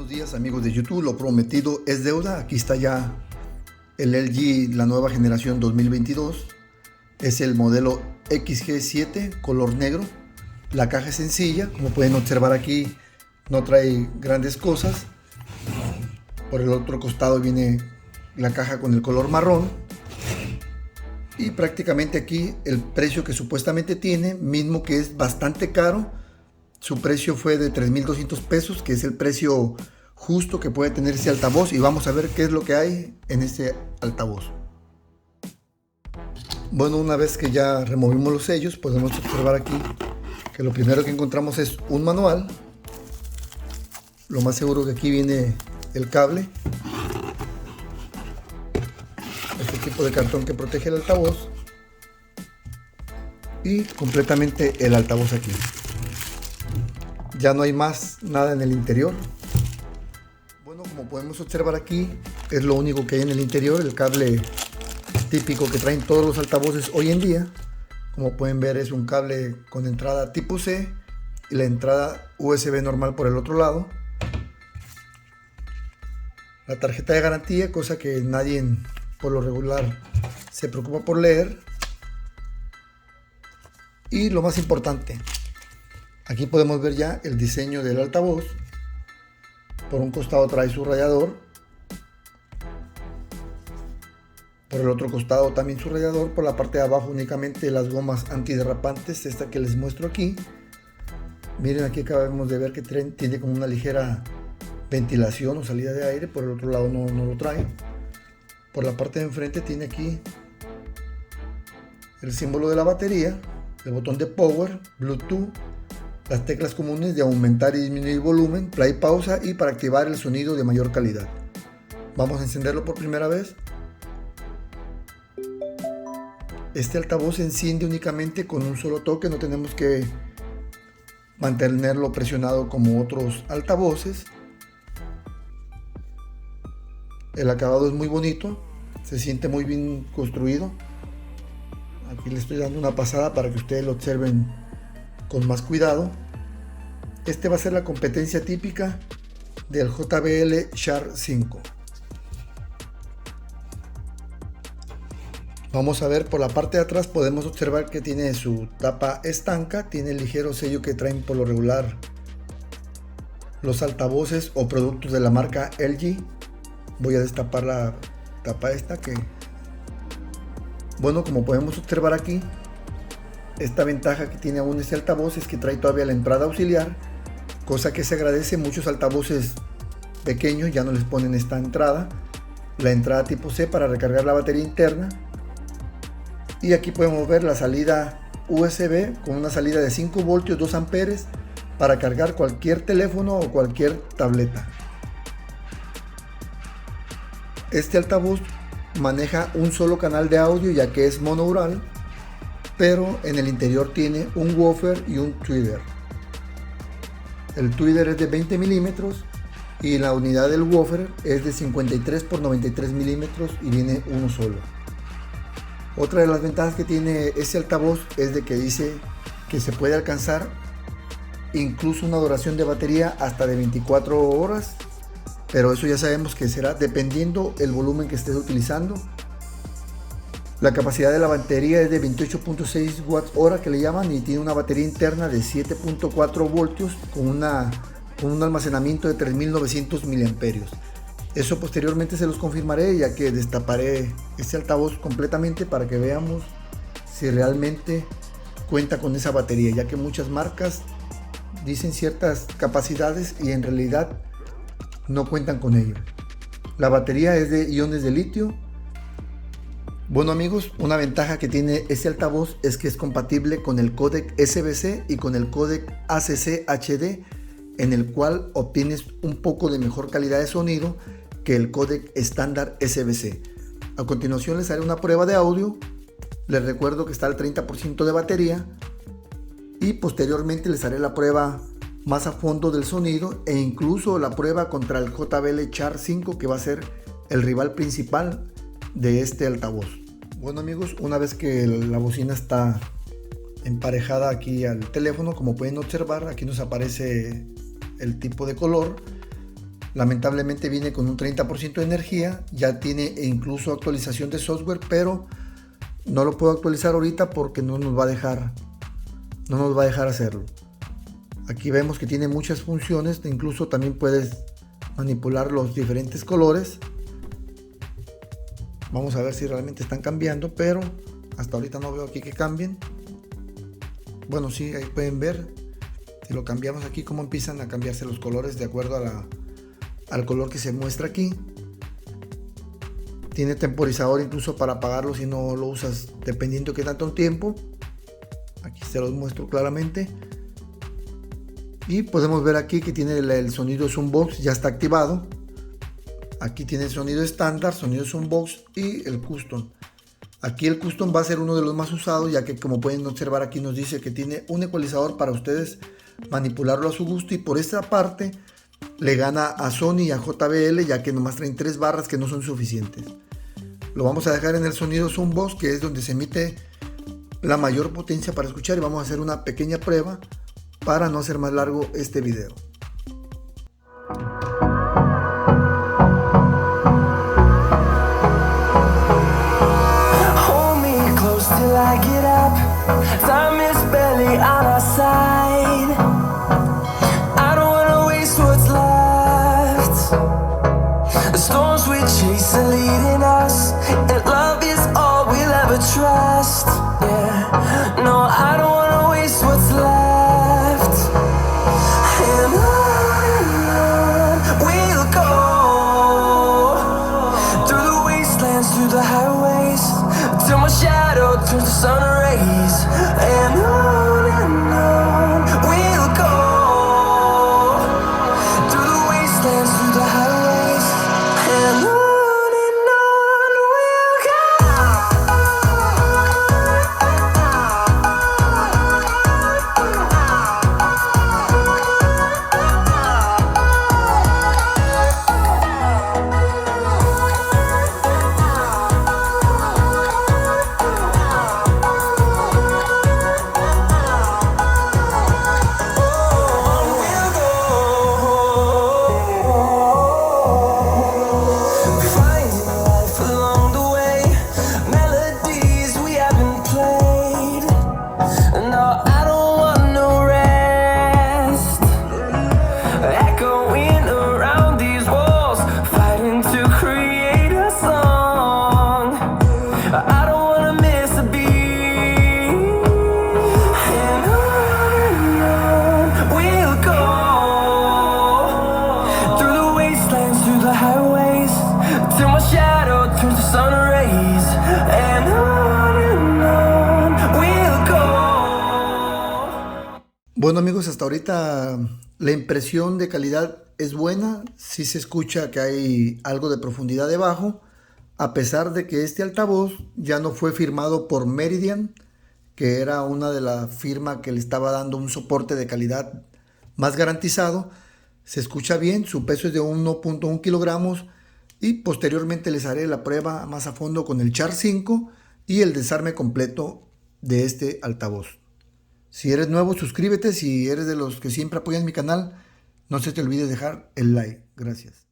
Buenos días amigos de YouTube, lo prometido es deuda. Aquí está ya el LG, la nueva generación 2022. Es el modelo XG7 color negro. La caja es sencilla, como pueden observar aquí no trae grandes cosas. Por el otro costado viene la caja con el color marrón. Y prácticamente aquí el precio que supuestamente tiene, mismo que es bastante caro. Su precio fue de 3,200 pesos, que es el precio justo que puede tener ese altavoz. Y vamos a ver qué es lo que hay en este altavoz. Bueno, una vez que ya removimos los sellos, podemos observar aquí que lo primero que encontramos es un manual. Lo más seguro que aquí viene el cable, este tipo de cartón que protege el altavoz, y completamente el altavoz aquí. Ya no hay más nada en el interior. Bueno, como podemos observar aquí, es lo único que hay en el interior, el cable típico que traen todos los altavoces hoy en día. Como pueden ver, es un cable con entrada tipo C y la entrada USB normal por el otro lado. La tarjeta de garantía, cosa que nadie por lo regular se preocupa por leer. Y lo más importante, aquí podemos ver ya el diseño del altavoz. Por un costado trae su radiador, por el otro costado también su radiador. Por la parte de abajo únicamente las gomas antiderrapantes, esta que les muestro aquí. Miren, aquí acabamos de ver que tiene como una ligera ventilación o salida de aire. Por el otro lado no lo trae. Por la parte de enfrente tiene aquí el símbolo de la batería, el botón de power, Bluetooth, las teclas comunes de aumentar y disminuir volumen, play, pausa, y para activar el sonido de mayor calidad. Vamos a encenderlo por primera vez. Este altavoz se enciende únicamente con un solo toque, no tenemos que mantenerlo presionado como otros altavoces. El acabado es muy bonito, se siente muy bien construido. Aquí le estoy dando una pasada para que ustedes lo observen con más cuidado. Este va a ser la competencia típica del JBL Char 5. Vamos a ver, por la parte de atrás podemos observar que tiene su tapa estanca, tiene el ligero sello que traen por lo regular los altavoces o productos de la marca LG. Voy a destapar la tapa esta que, bueno, como podemos observar aquí, esta ventaja que tiene aún este altavoz es que trae todavía la entrada auxiliar, cosa que se agradece. Muchos altavoces pequeños ya no les ponen esta entrada, la entrada tipo C para recargar la batería interna. Y aquí podemos ver la salida USB con una salida de 5 voltios 2 amperes para cargar cualquier teléfono o cualquier tableta. Este altavoz maneja un solo canal de audio, ya que es monoural, pero en el interior tiene un woofer y un tweeter. El tweeter es de 20 milímetros y la unidad del woofer es de 53 por 93 milímetros y viene uno solo. Otra de las ventajas que tiene este altavoz es de que dice que se puede alcanzar incluso una duración de batería hasta de 24 horas, pero eso ya sabemos que será dependiendo el volumen que estés utilizando. La capacidad de la batería es de 28.6 watts hora que le llaman, y tiene una batería interna de 7.4 voltios con un almacenamiento de 3,900 miliamperios. Eso posteriormente se los confirmaré, ya que destaparé este altavoz completamente para que veamos si realmente cuenta con esa batería, ya que muchas marcas dicen ciertas capacidades y en realidad no cuentan con ello. La batería es de iones de litio. Bueno amigos, una ventaja que tiene este altavoz es que es compatible con el códec SBC y con el códec ACC HD, en el cual obtienes un poco de mejor calidad de sonido que el códec estándar SBC. A continuación les haré una prueba de audio. Les recuerdo que está al 30% de batería, y posteriormente les haré la prueba más a fondo del sonido e incluso la prueba contra el JBL Char 5, que va a ser el rival principal de este altavoz. Bueno amigos, una vez que la bocina está emparejada aquí al teléfono, como pueden observar, aquí nos aparece el tipo de color. Lamentablemente viene con un 30% de energía, ya tiene incluso actualización de software, pero no lo puedo actualizar ahorita porque no nos va a dejar hacerlo. Aquí vemos que tiene muchas funciones, incluso también puedes manipular los diferentes colores. Vamos a ver si realmente están cambiando, pero hasta ahorita no veo aquí que cambien. Bueno, sí, ahí pueden ver, si lo cambiamos aquí, cómo empiezan a cambiarse los colores de acuerdo al color que se muestra aquí. Tiene temporizador incluso para apagarlo si no lo usas dependiendo de qué tanto tiempo. Aquí se los muestro claramente. Y podemos ver aquí que tiene el sonido Zoombox, ya está activado. Aquí tiene el sonido estándar, sonido Zoombox y el custom. Aquí el custom va a ser uno de los más usados, ya que como pueden observar aquí nos dice que tiene un ecualizador para ustedes manipularlo a su gusto, y por esta parte le gana a Sony y a JBL, ya que nomás traen 3 barras que no son suficientes. Lo vamos a dejar en el sonido Zoombox, que es donde se emite la mayor potencia para escuchar, y vamos a hacer una pequeña prueba para no hacer más largo este video. Till I get up, time is barely on our side. I don't wanna waste what's left. The storms we chase are leading us, and love is all we'll ever trust. Yeah, no, I don't wanna waste what's left. And on we'll go, through the wastelands, through the highways, till my shadow turns to sun rays. And on we'll go, through the wastelands, through the highways. And on we'll go. Bueno amigos, hasta ahorita la impresión de calidad es buena, sí se escucha que hay algo de profundidad debajo, a pesar de que este altavoz ya no fue firmado por Meridian, que era una de las firmas que le estaba dando un soporte de calidad más garantizado. Se escucha bien, su peso es de 1.1 kilogramos, y posteriormente les haré la prueba más a fondo con el Char 5 y el desarme completo de este altavoz. Si eres nuevo, suscríbete. Si eres de los que siempre apoyan mi canal, no se te olvide dejar el like. Gracias.